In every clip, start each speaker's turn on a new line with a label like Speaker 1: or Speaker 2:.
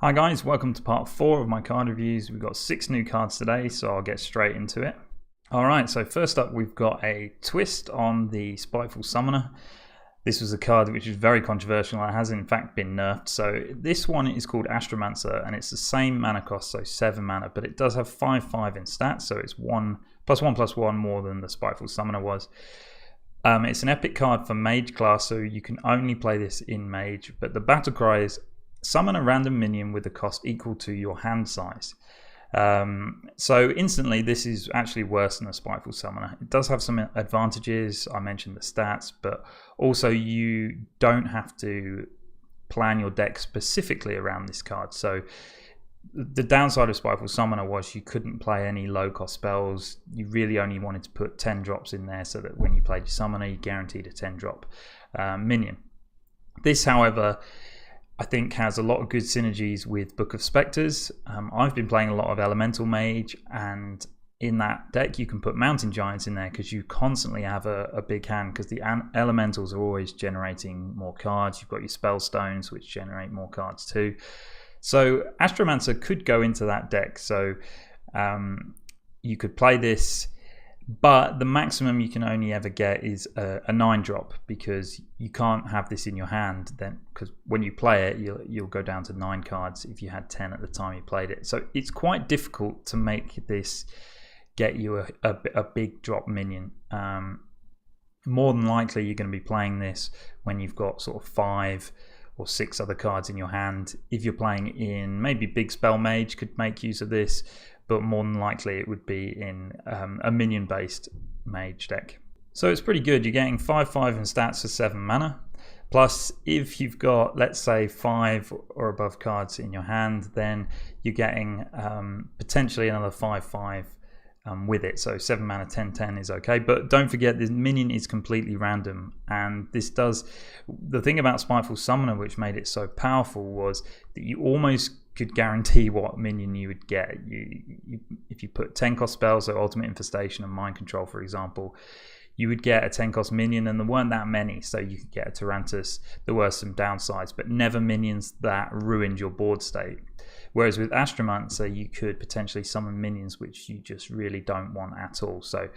Speaker 1: Hi guys, welcome to part 4 of my card reviews. We've got 6 new cards today, so I'll get straight into it. Alright, so first up we've got a twist on the Spiteful Summoner. This was a card which is very controversial and has in fact been nerfed. So this one is called Aerosounds and it's the same mana cost, so 7 mana, but it does have 5/5 in stats, so it's 1+1/+1 more than the Spiteful Summoner was. It's an epic card for Mage class, so you can only play this in Mage, but the battle cry is summon a random minion with a cost equal to your hand size. So instantly this is actually worse than a Spiteful Summoner. It does have some advantages. I mentioned the stats, but also you don't have to plan your deck specifically around this card. So the downside of Spiteful Summoner was you couldn't play any low cost spells. You really only wanted to put 10 drops in there so that when you played your Summoner you guaranteed a 10 drop minion. This, however, I think has a lot of good synergies with Book of Spectres. I've been playing a lot of Elemental Mage, and in that deck you can put Mountain Giants in there because you constantly have a big hand, because the Elementals are always generating more cards. You've got your Spell Stones which generate more cards too. So Astromancer could go into that deck, so you could play this, but the maximum you can only ever get is a 9 drop, because you can't have this in your hand then, because when you play it you'll go down to 9 cards if you had 10 at the time you played it. So it's quite difficult to make this get you a big drop minion. More than likely you're going to be playing this when you've got sort of 5 or 6 other cards in your hand. If you're playing in, maybe Big Spell Mage could make use of this, but more than likely it would be in a minion based mage deck. So it's pretty good. You're getting 5/5 in stats for 7 mana. Plus, if you've got, let's say, 5 or above cards in your hand, then you're getting potentially another 5/5 with it. So 7 mana 10/10 is okay, but don't forget this minion is completely random, and this does, the thing about Spiteful Summoner which made it so powerful was that you almost could guarantee what minion you would get. If you put 10 cost spells, so Ultimate Infestation and Mind Control for example, you would get a 10 cost minion, and there weren't that many, so you could get a Tarantus. There were some downsides, but never minions that ruined your board state. Whereas with Astromancer you could potentially summon minions which you just really don't want at all. So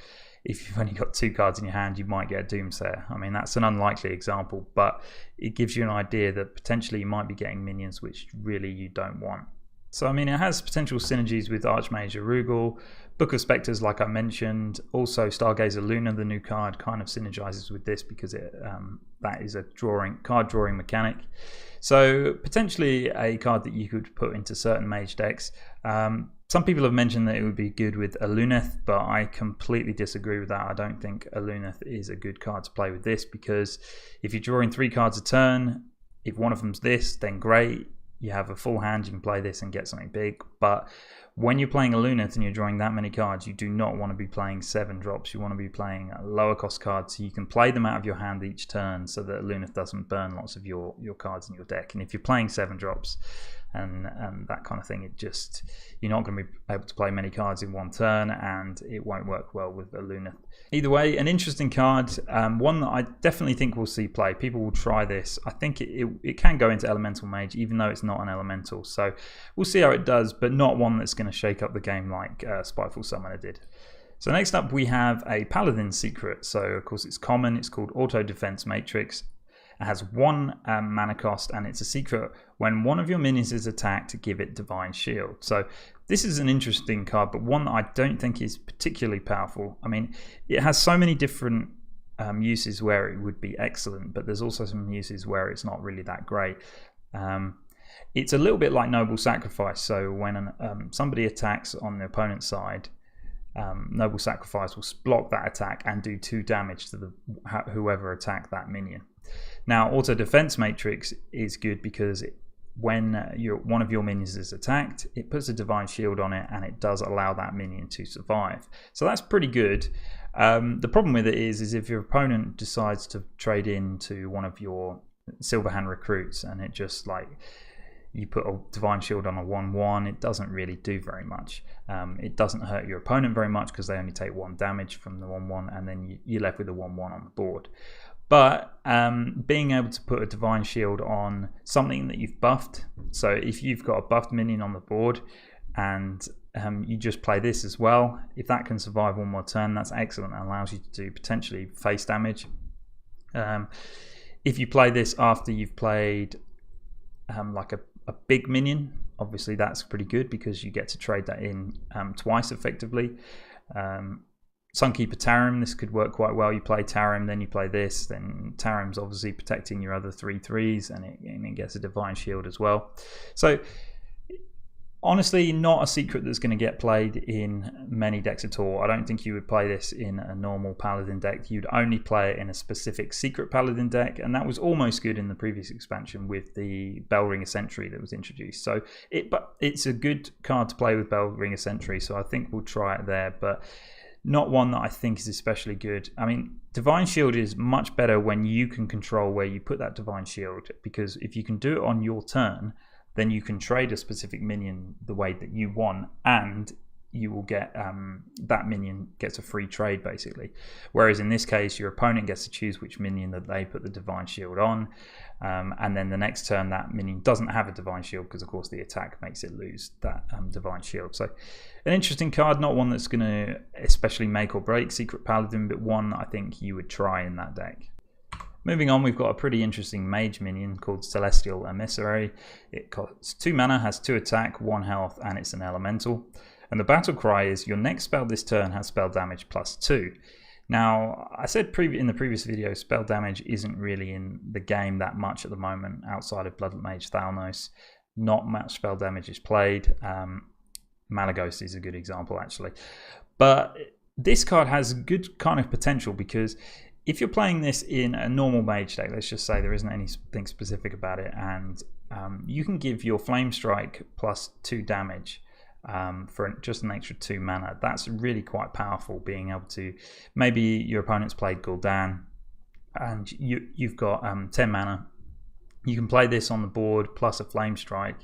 Speaker 1: if you've only got 2 cards in your hand you might get a Doomsayer. I mean, that's an unlikely example, but it gives you an idea that potentially you might be getting minions which really you don't want. So I mean, it has potential synergies with Archmage Arugul, Book of Spectres like I mentioned. Also Stargazer Luna, the new card, kind of synergizes with this because that is a card drawing mechanic. So potentially a card that you could put into certain mage decks. Some people have mentioned that it would be good with Aluneth, but I completely disagree with that. I don't think Aluneth is a good card to play with this, because if you're drawing 3 cards a turn, if one of them's this, then great. You have a full hand, you can play this and get something big. But when you're playing Aluneth and you're drawing that many cards, you do not want to be playing 7 drops. You want to be playing lower cost cards so you can play them out of your hand each turn, so that Aluneth doesn't burn lots of your cards in your deck. And if you're playing 7 drops and that kind of thing, you're not going to be able to play many cards in one turn, and it won't work well with Aluneth. Either way, an interesting card, one that I definitely think we'll see play. People will try this. I think it can go into Elemental Mage, even though it's not an Elemental. So we'll see how it does, but not one that's going to shake up the game like Spiteful Summoner did. So next up we have a Paladin secret. So of course it's common. It's called Auto Defense Matrix. It has 1 mana cost, and it's a secret. When one of your minions is attacked, give it Divine Shield. So this is an interesting card, but one that I don't think is particularly powerful. I mean, it has so many different uses where it would be excellent, but there's also some uses where it's not really that great. It's a little bit like Noble Sacrifice. So when somebody attacks on the opponent's side, Noble Sacrifice will block that attack and do 2 damage to whoever attacked that minion. Now, Auto Defense Matrix is good because when one of your minions is attacked, it puts a Divine Shield on it, and it does allow that minion to survive. So that's pretty good. The problem with it is if your opponent decides to trade into one of your Silverhand recruits, and it just like, you put a Divine Shield on a 1/1, it doesn't really do very much. It doesn't hurt your opponent very much because they only take 1 damage from the 1/1, and then you're left with a 1/1 on the board. But being able to put a Divine Shield on something that you've buffed, so if you've got a buffed minion on the board and you just play this as well, if that can survive one more turn, that's excellent. It allows you to do potentially face damage. If you play this after you've played like a big minion, obviously that's pretty good because you get to trade that in twice effectively. Sunkeeper Tarim, this could work quite well. You play Tarim, then you play this, then Tarim's obviously protecting your other 3/3s, and it gets a Divine Shield as well. So honestly, not a secret that's going to get played in many decks at all. I don't think you would play this in a normal Paladin deck. You'd only play it in a specific secret Paladin deck, and that was almost good in the previous expansion with the Bellringer Sentry that was introduced. So but it's a good card to play with Bellringer Sentry, so I think we'll try it there, but not one that I think is especially good. I mean, Divine Shield is much better when you can control where you put that Divine Shield, because if you can do it on your turn, then you can trade a specific minion the way that you want, and you will get that minion gets a free trade basically. Whereas in this case, your opponent gets to choose which minion that they put the Divine Shield on, and then the next turn that minion doesn't have a Divine Shield because of course the attack makes it lose that Divine Shield. So an interesting card, not one that's going to especially make or break Secret Paladin, but one I think you would try in that deck. Moving on, we've got a pretty interesting mage minion called Celestial Emissary. It costs 2 mana, has 2 attack, 1 health, and it's an elemental. And the battle cry is your next spell this turn has spell damage +2. Now, I said in the previous video, spell damage isn't really in the game that much at the moment outside of Blood Mage Thalnos. Not much spell damage is played. Malagos is a good example actually. But this card has good kind of potential because if you're playing this in a normal mage deck, let's just say there isn't anything specific about it, and you can give your Flame Strike +2 damage for just an extra 2 mana. That's really quite powerful, being able to, maybe your opponent's played Gul'dan and you've got 10 mana. You can play this on the board plus a Flame Strike,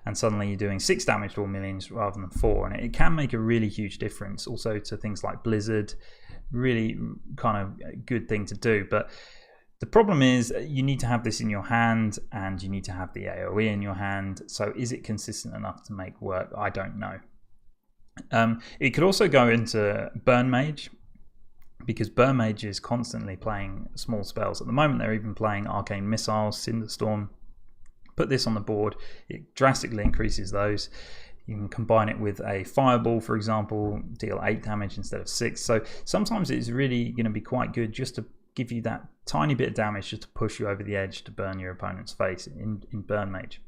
Speaker 1: and suddenly you're doing 6 damage to all minions rather than 4, and it can make a really huge difference also to things like Blizzard. Really kind of good thing to do, but the problem is you need to have this in your hand and you need to have the AoE in your hand. So is it consistent enough to make work? I don't know. It could also go into Burn Mage, because Burn Mage is constantly playing small spells. At the moment they're even playing Arcane Missiles, Cinderstorm. Put this on the board, it drastically increases those. You can combine it with a Fireball, for example, deal 8 damage instead of 6. So sometimes it's really going to be quite good just to give you that tiny bit of damage, just to push you over the edge to burn your opponent's face in Burn Mage.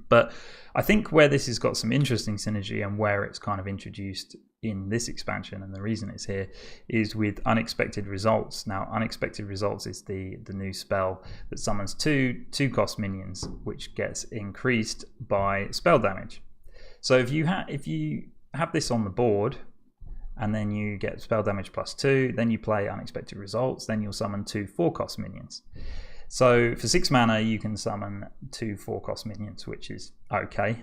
Speaker 1: But I think where this has got some interesting synergy and where it's kind of introduced in this expansion, and the reason it's here, is with Unexpected Results. Now, Unexpected Results is the new spell that summons two cost minions, which gets increased by spell damage. So if you have this on the board, and then you get spell damage +2, then you play Unexpected Results, then you'll summon 2 4-cost minions. So for 6 mana, you can summon 2 4-cost minions, which is okay.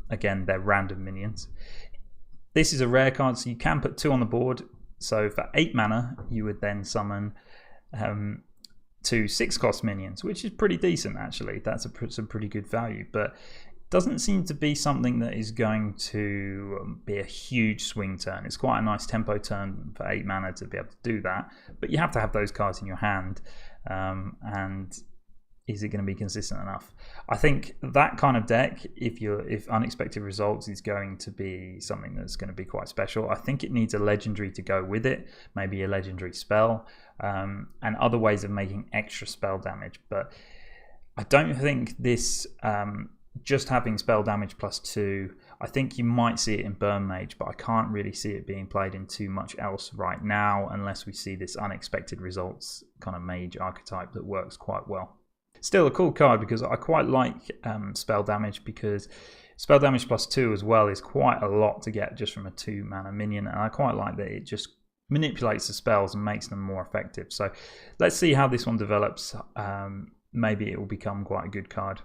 Speaker 1: Again, they're random minions. This is a rare card, so you can put 2 on the board. So for 8 mana, you would then summon 2 6-cost minions, which is pretty decent actually. That's some pretty good value, but doesn't seem to be something that is going to be a huge swing turn. It's quite a nice tempo turn for 8 mana to be able to do that, but you have to have those cards in your hand, and is it going to be consistent enough? I think that kind of deck, if Unexpected Results is going to be something that's going to be quite special, I think it needs a legendary to go with it, maybe a legendary spell, and other ways of making extra spell damage. But I don't think this just having spell damage +2, I think you might see it in Burn Mage, but I can't really see it being played in too much else right now unless we see this Unexpected Results kind of mage archetype that works quite well. Still a cool card because I quite like spell damage, because spell damage +2 as well is quite a lot to get just from a 2 mana minion, and I quite like that it just manipulates the spells and makes them more effective. So let's see how this one develops. Maybe it will become quite a good card.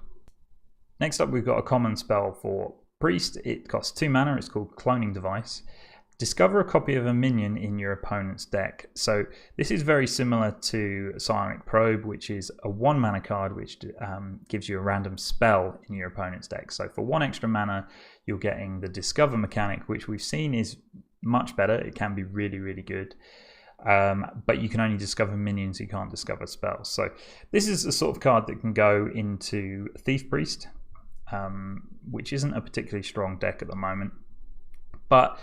Speaker 1: Next up, we've got a common spell for Priest. It costs 2 mana. It's called Cloning Device. discover a copy of a minion in your opponent's deck. So this is very similar to Psionic Probe, which is a 1 mana card which gives you a random spell in your opponent's deck. So for 1 extra mana, you're getting the Discover mechanic, which we've seen is much better. It can be really, really good. But you can only discover minions, you can't discover spells. So this is the sort of card that can go into Thief Priest, which isn't a particularly strong deck at the moment. But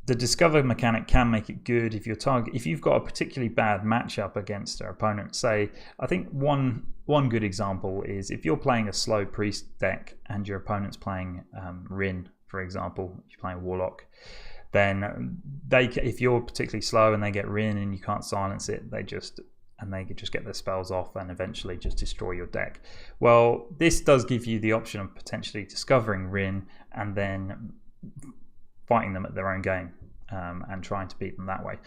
Speaker 1: the Discover mechanic can make it good if you've got a particularly bad matchup against their opponent. Say, I think one good example is if you're playing a slow priest deck and your opponent's playing Rin, for example, if you're playing Warlock, then if you're particularly slow and they get Rin and you can't silence it, they just get their spells off and eventually just destroy your deck. Well, this does give you the option of potentially discovering Rin and then fighting them at their own game and trying to beat them that way.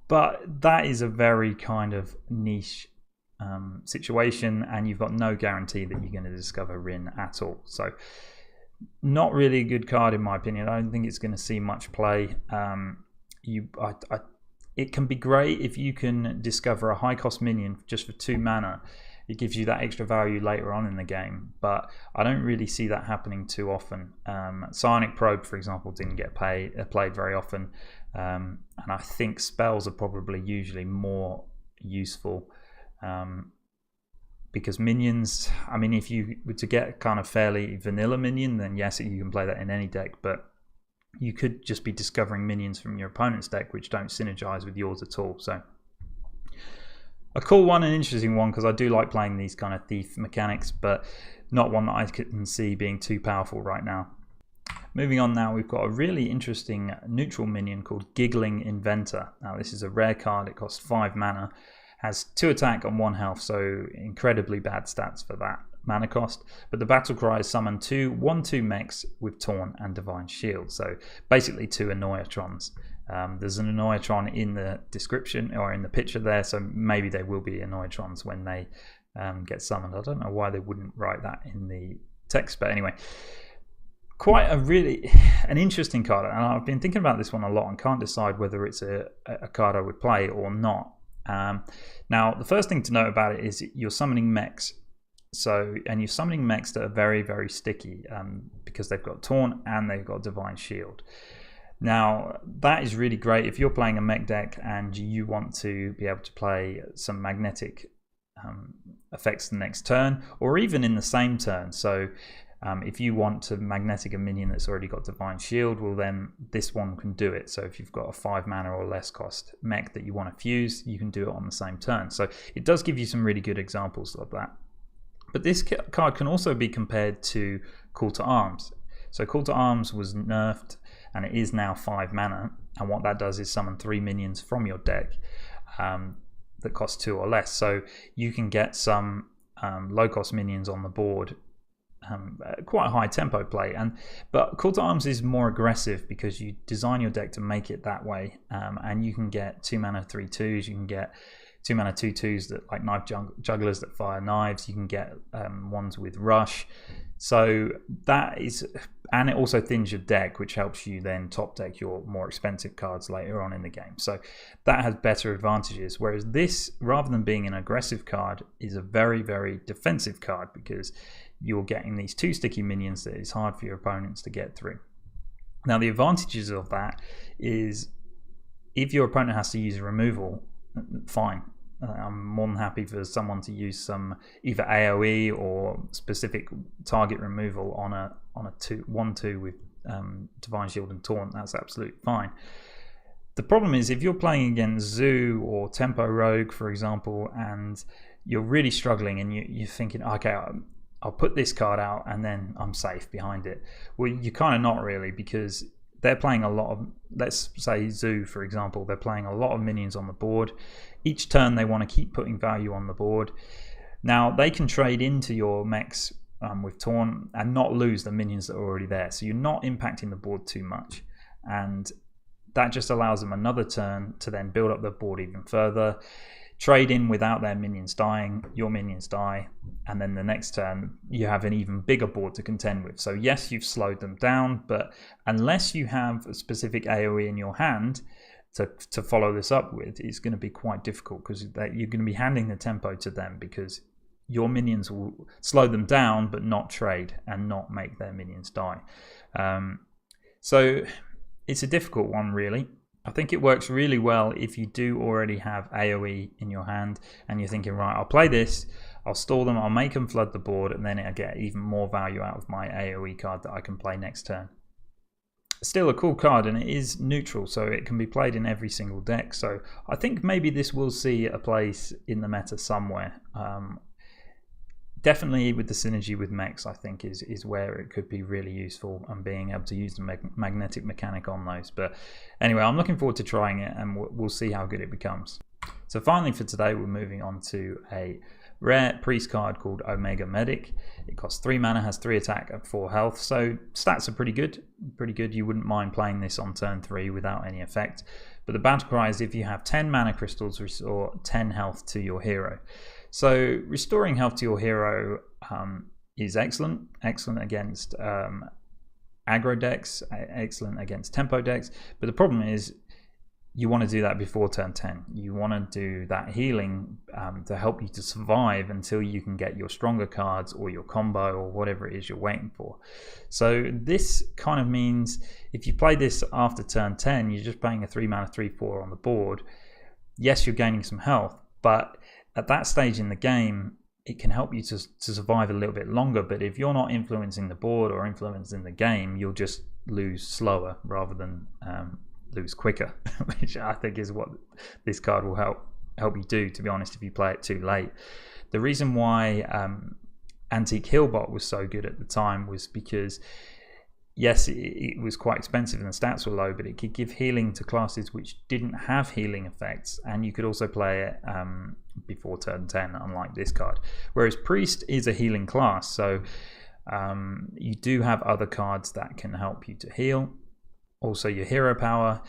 Speaker 1: But that is a very kind of niche situation, and you've got no guarantee that you're going to discover Rin at all. So not really a good card in my opinion. I don't think it's going to see much play. It can be great if you can discover a high cost minion just for 2 mana. It gives you that extra value later on in the game, but I don't really see that happening too often. Psionic Probe, for example, didn't get played very often, and I think spells are probably usually more useful because minions, I mean, if you were to get kind of fairly vanilla minion, then yes, you can play that in any deck, but you could just be discovering minions from your opponent's deck which don't synergize with yours at all. So a cool one, an interesting one, because I do like playing these kind of thief mechanics, but not one that I can see being too powerful right now. Moving on now, we've got a really interesting neutral minion called Giggling Inventor. Now this is a rare card, it costs 5 mana, has 2 attack and 1 health, so incredibly bad stats for that mana cost. But the battle cry is summon 2 1/2 mechs with Taunt and Divine Shield, so basically 2 Annoyatrons. There's an Annoyatron in the description or in the picture there, so maybe they will be Annoyatrons when they get summoned. I don't know why they wouldn't write that in the text, but anyway, quite an interesting card, and I've been thinking about this one a lot and can't decide whether it's a card I would play or not. Now the first thing to note about it is you're summoning mechs, and you're summoning mechs that are very, very sticky because they've got Taunt and they've got Divine Shield. Now that is really great if you're playing a mech deck and you want to be able to play some magnetic effects the next turn, or even in the same turn. So if you want to magnetic a minion that's already got Divine Shield, well then this one can do it. So if you've got a 5 mana or less cost mech that you want to fuse, you can do it on the same turn. So it does give you some really good examples of that. But this card can also be compared to Call to Arms. So Call to Arms was nerfed and it is now 5 mana, and what that does is summon 3 minions from your deck that cost 2 or less. So you can get some low cost minions on the board, quite high tempo play, but Call to Arms is more aggressive because you design your deck to make it that way, and you can get 2 mana 3/2s, you can get 2 mana 2/2s that like knife jugglers that fire knives, you can get ones with rush. So that is, and it also thins your deck, which helps you then top deck your more expensive cards later on in the game. So that has better advantages, whereas this, rather than being an aggressive card, is a very, very defensive card because you're getting these 2 sticky minions that is hard for your opponents to get through. Now the advantages of that is if your opponent has to use a removal, fine. I'm more than happy for someone to use some either AoE or specific target removal on a 1/2 with Divine Shield and Taunt. That's absolutely fine. The problem is if you're playing against Zoo or Tempo Rogue, for example, and you're really struggling and you're thinking, okay, I'll put this card out and then I'm safe behind it. Well, you're kind of not really, because they're playing a lot of, let's say Zoo, for example, they're playing a lot of minions on the board. Each turn they want to keep putting value on the board. Now they can trade into your mechs with Taunt and not lose the minions that are already there. So you're not impacting the board too much. And that just allows them another turn to then build up the board even further. trade in without their minions dying, your minions die, and then the next turn you have an even bigger board to contend with. So yes, you've slowed them down, but unless you have a specific AoE in your hand to follow this up with, it's going to be quite difficult, because you're going to be handing the tempo to them, because your minions will slow them down but not trade and not make their minions die. So it's a difficult one, really. I think it works really well if you do already have AoE in your hand and you're thinking, right, I'll play this, I'll stall them, I'll make them flood the board, and then I'll get even more value out of my AoE card that I can play next turn. Still a cool card, and it is neutral, so it can be played in every single deck. So I think maybe this will see a place in the meta somewhere. Definitely with the synergy with mechs, I think is where it could be really useful, and being able to use the magnetic mechanic on those. But anyway, I'm looking forward to trying it, and we'll see how good it becomes. So finally for today, we're moving on to a rare priest card called Omega Medic. It costs 3 mana, has 3 attack at 4 health, so stats are pretty good. You wouldn't mind playing this on turn 3 without any effect. But the battle cry is, if you have 10 mana crystals, restore 10 health to your hero. So restoring health to your hero is excellent against aggro decks, excellent against tempo decks. But the problem is, you want to do that before turn 10. You want to do that healing to help you to survive until you can get your stronger cards or your combo or whatever it is you're waiting for. So this kind of means if you play this after turn 10, you're just playing a 3 mana 3/4 on the board. Yes, you're gaining some health, but at that stage in the game, it can help you to survive a little bit longer. But if you're not influencing the board or influencing the game, you'll just lose slower rather than lose quicker, which I think is what this card will help you do, to be honest, if you play it too late. The reason why Antique Healbot was so good at the time was because, yes, it was quite expensive and the stats were low, but it could give healing to classes which didn't have healing effects, and you could also play it before turn 10, unlike this card. Whereas Priest is a healing class, so you do have other cards that can help you to heal. Also your hero power.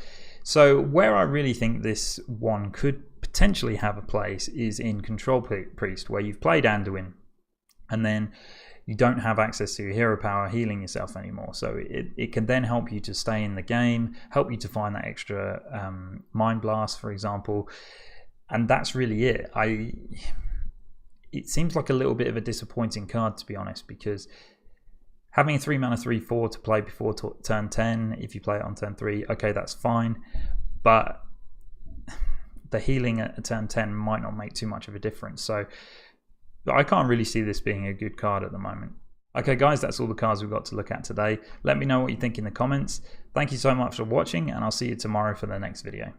Speaker 1: So where I really think this one could potentially have a place is in Control Priest, where you've played Anduin and then you don't have access to your hero power healing yourself anymore. So it can then help you to stay in the game, help you to find that extra Mind Blast, for example. And that's really it. It seems like a little bit of a disappointing card, to be honest, because having a 3 mana 3/4 to play before turn 10, if you play it on turn 3, okay, that's fine. But the healing at turn 10 might not make too much of a difference. So I can't really see this being a good card at the moment. Okay guys, that's all the cards we've got to look at today. Let me know what you think in the comments. Thank you so much for watching, and I'll see you tomorrow for the next video.